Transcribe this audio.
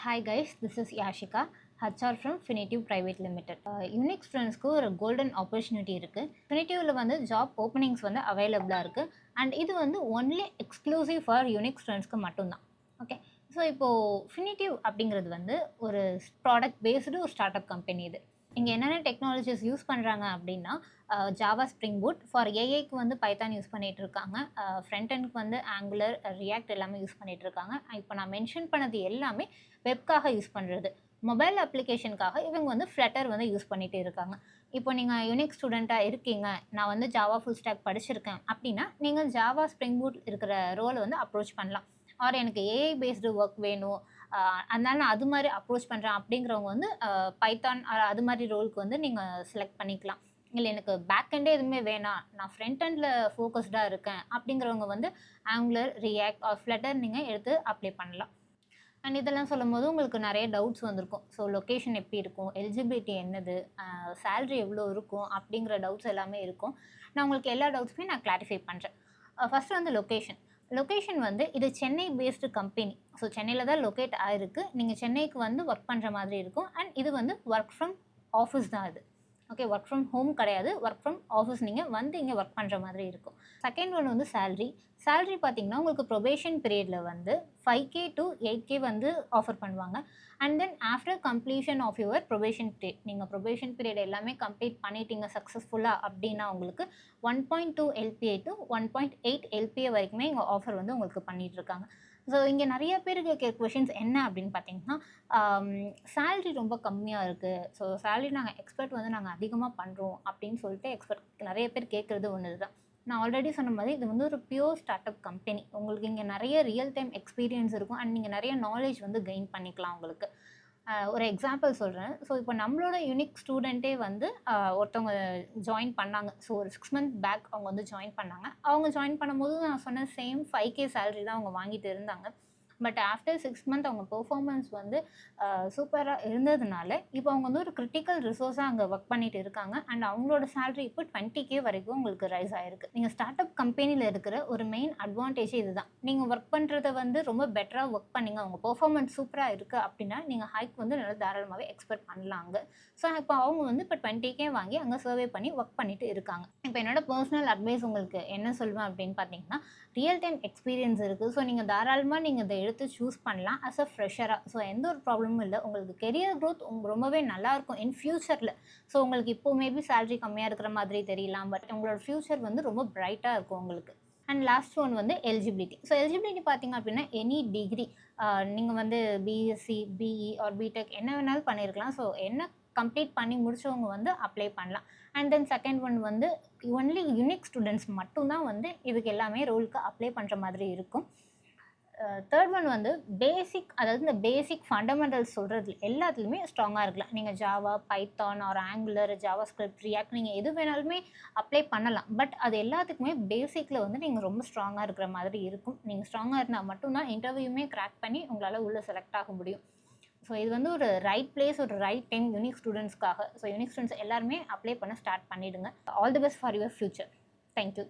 Hi guys, this is Yashika, HR from Finitive Private Limited. Unix ஸ்டூடெண்ட்ஸ்க்கு ஒரு golden opportunity இருக்குது. Finitivல வந்து job openings வந்து அவைலபிளாக இருக்குது. அண்ட் இது வந்து ஒன்லி எக்ஸ்க்ளூசிவ் ஃபார் யூனிக் ஸ்டூடெண்ட்ஸ்க்கு மட்டும்தான். ஓகே, ஸோ இப்போது Finitive அப்படிங்கிறது வந்து ஒரு ப்ராடக்ட் பேஸ்டு ஒரு ஸ்டார்ட் அப் கம்பெனி. இது இங்கே என்னென்ன டெக்னாலஜிஸ் யூஸ் பண்ணுறாங்க அப்படின்னா ஜாவா ஸ்ப்ரிங் பூட், ஃபார் ஏஐக்கு வந்து பைத்தான் யூஸ் பண்ணிகிட்டு இருக்காங்க, ஃப்ரண்ட் எண்டுக்கு வந்து ஆங்குலர், ரியாக்ட் எல்லாமே யூஸ் பண்ணிகிட்டு இருக்காங்க. இப்போ நான் மென்ஷன் பண்ணது எல்லாமே வெப்காக யூஸ் பண்ணுறது. மொபைல் அப்ளிகேஷனுக்காக இவங்க வந்து ஃப்ளட்டர் வந்து யூஸ் பண்ணிகிட்டு இருக்காங்க. இப்போ நீங்கள் யூனிக் ஸ்டூடெண்ட்டாக இருக்கீங்க, நான் வந்து ஜாவா ஃபுல் ஸ்டாக் படிச்சிருக்கேன் அப்படின்னா நீங்கள் ஜாவா ஸ்ப்ரிங் பூட் இருக்கிற ரோலை வந்து அப்ரோச் பண்ணலாம். ஆர் எனக்கு ஏஐ பேஸ்டு ஒர்க் வேணும், அதனால நான் அது மாதிரி அப்ரோச் பண்ணுறேன் அப்படிங்கிறவங்க வந்து பைத்தான் அது மாதிரி ரோலுக்கு வந்து நீங்கள் செலக்ட் பண்ணிக்கலாம். இல்லை எனக்கு பேக் எண்டே எதுவுமே வேணாம், நான் ஃப்ரண்ட் எண்டில் ஃபோக்கஸ்டாக இருக்கேன் அப்படிங்கிறவங்க வந்து ஆங்குலர், ரியாக்ட் ஆர் ஃப்ளட்டர் நீங்கள் எடுத்து அப்ளை பண்ணலாம். அண்ட் இதெல்லாம் சொல்லும் போது உங்களுக்கு நிறைய டவுட்ஸ் வந்திருக்கும். ஸோ லொக்கேஷன் எப்படி இருக்கும், எலிஜிபிலிட்டி என்னது, சேல்ரி எவ்வளோ இருக்கும் அப்படிங்கிற டவுட்ஸ் எல்லாமே இருக்கும். நான் உங்களுக்கு எல்லா டவுட்ஸுமே நான் கிளாரிஃபை பண்ணுறேன். ஃபஸ்ட்டு வந்து லொக்கேஷன் வந்து இது சென்னை பேஸ்டு கம்பெனி. ஸோ சென்னையில் தான் லொக்கேட் ஆகிருக்கு. நீங்கள் சென்னைக்கு வந்து ஒர்க் பண்ணுற மாதிரி இருக்கும். அண்ட் இது வந்து ஒர்க் ஃப்ரம் ஆஃபீஸ் தான் இது. ஓகே, ஒர்க் ஃப்ரம் ஹோம் கிடையாது, ஒர்க் ஃப்ரம் ஆஃபீஸ். நீங்கள் வந்து இங்கே ஒர்க் பண்ணுற மாதிரி இருக்கும். செகண்ட் ஒன் வந்து சேல்ரி பார்த்தீங்கன்னா உங்களுக்கு ப்ரொபேஷன் பீரியடில் வந்து 5K to 8K வந்து ஆஃபர் பண்ணுவாங்க. And then after completion of your probation period, நீங்கள் ப்ரொபேஷன் பீரியட் எல்லாமே கம்ப்ளீட் பண்ணிட்டீங்க சக்ஸஸ்ஃபுல்லாக அப்படின்னா உங்களுக்கு 1.2 LPA to 1.8 LPA வரைக்குமே இங்கே ஆஃபர் வந்து உங்களுக்கு பண்ணிகிட்ருக்காங்க. ஸோ இங்கே நிறைய பேருக்கு கேட்குற கொஷின்ஸ் என்ன அப்படின்னு பார்த்தீங்கன்னா, சேல்ரி ரொம்ப கம்மியாக இருக்குது, ஸோ சேல்ரி நாங்கள் அதிகமாக பண்ணுறோம் அப்படின்னு சொல்லிட்டு நிறைய பேர் கேட்குறது ஒன்று தான். நான் ஆல்ரெடி சொன்ன மாதிரி இது வந்து ஒரு பியூர் ஸ்டார்ட் அப் கம்பெனி. உங்களுக்கு இங்கே நிறைய ரியல் டைம் எக்ஸ்பீரியன்ஸ் இருக்கும். அண்ட் நீங்கள் நிறைய நாலேஜ் வந்து கெயின் பண்ணிக்கலாம் உங்களுக்கு. ஒரு எக்ஸாம்பிள் சொல்கிறேன். ஸோ இப்போ நம்மளோட யூனிக் ஸ்டூடெண்ட்டே வந்து ஒருத்தவங்க ஜாயின் பண்ணாங்க. ஸோ ஒரு 6 month பேக் அவங்க வந்து ஜாயின் பண்ணாங்க. அவங்க ஜாயின் பண்ணும்போது நான் சொன்ன சேம் 5K சேலரி தான் அவங்க வாங்கிட்டு இருந்தாங்க. பட் ஆஃப்டர் 6 month அவங்க பெர்ஃபார்மன்ஸ் வந்து சூப்பராக இருந்ததுனால இப்போ அவங்க வந்து ஒரு கிரிட்டிக்கல் ரிசோர்ஸாக அங்கே ஒர்க் பண்ணிட்டு இருக்காங்க. அண்ட் அவங்களோட சேலரி இப்போ 20K வரைக்கும் உங்களுக்கு ரைஸ் ஆகிருக்கு. நீங்கள் ஸ்டார்ட் அப் கம்பெனியில் இருக்கிற ஒரு மெயின் அட்வான்டேஜ் இதுதான். நீங்கள் ஒர்க் பண்ணுறத வந்து ரொம்ப பெட்டராக ஒர்க் பண்ணிங்க, அவங்க பெர்ஃபார்மன்ஸ் சூப்பராக இருக்குது அப்படின்னா நீங்கள் ஹைக் வந்து நல்லா தாராளமாகவே எக்ஸ்பெக்ட் பண்ணலாங்க. ஸோ இப்போ அவங்க வந்து இப்போ 20K வாங்கி அங்கே சர்வே பண்ணி ஒர்க் பண்ணிட்டு இருக்காங்க. இப்போ என்னோட பர்சனல் அட்வைஸ் உங்களுக்கு என்ன சொல்வேன் அப்படின்னு பார்த்தீங்கன்னா, ரியல் டைம் எக்ஸ்பீரியன்ஸ் இருக்குது. ஸோ நீங்கள் தாராளமாக நீங்கள் இதை எடுத்து சூஸ் பண்ணலாம் அஸ் அ ஃப்ரெஷராக. ஸோ எந்த ஒரு ப்ராப்ளமும் இல்லை. உங்களுக்கு கெரியர் க்ரோத் ரொம்பவே நல்லாயிருக்கும் இன் ஃப்யூச்சரில். ஸோ உங்களுக்கு இப்போ மேபி சேலரி கம்மியாக இருக்கிற மாதிரி தெரியலாம், பட் உங்களோட ஃப்யூச்சர் வந்து ரொம்ப பிரைட்டாக இருக்கும் உங்களுக்கு. அண்ட் லாஸ்ட் ஒன் வந்து எலிஜிபிலிட்டி. ஸோ எலிஜிபிலிட்டி பார்த்தீங்க அப்படின்னா எனி டிகிரி, நீங்கள் வந்து பிஎஸ்சி, பிஇ ஆர் பிடெக் என்ன வேணாலும் பண்ணியிருக்கலாம். ஸோ என்ன கம்ப்ளீட் பண்ணி முடிச்சவங்க வந்து அப்ளை பண்ணலாம். அண்ட் தென் செகண்ட் ஒன் வந்து ஒன்லி யூனிக் ஸ்டூடெண்ட்ஸ் மட்டும்தான் வந்து இதுக்கு எல்லாமே ரோலுக்கு அப்ளை பண்ணுற மாதிரி இருக்கும். தேர்ட் ஒன் வந்து பேசிக், அதாவது இந்த பேசிக் ஃபண்டமெண்டல்ஸ் சொல்கிறது எல்லாத்துலேயுமே ஸ்ட்ராங்காக இருக்கலாம். நீங்கள் Java, Python or Angular, JavaScript, React நீங்கள் எது வேணாலுமே அப்ளை பண்ணலாம். பட் அது எல்லாத்துக்குமே பேசிக்கில் வந்து நீங்கள் ரொம்ப ஸ்ட்ராங்காக இருக்கிற மாதிரி இருக்கும். நீங்கள் ஸ்ட்ராங்காக இருந்தால் மட்டும்தான் இன்டர்வியூமே கிராக் பண்ணி உங்களால் உள்ளே செலக்ட் ஆக முடியும். ஸோ இது வந்து ஒரு ரைட் பிளேஸ், ஒரு ரைட் டைம் யூனிக் ஸ்டூடெண்ட்ஸ்க்காக. ஸோ யூனிக் ஸ்டூடெண்ட்ஸ் எல்லாருமே அப்ளை பண்ண ஸ்டார்ட் பண்ணிவிடுங்க. All the best for your future. Thank you.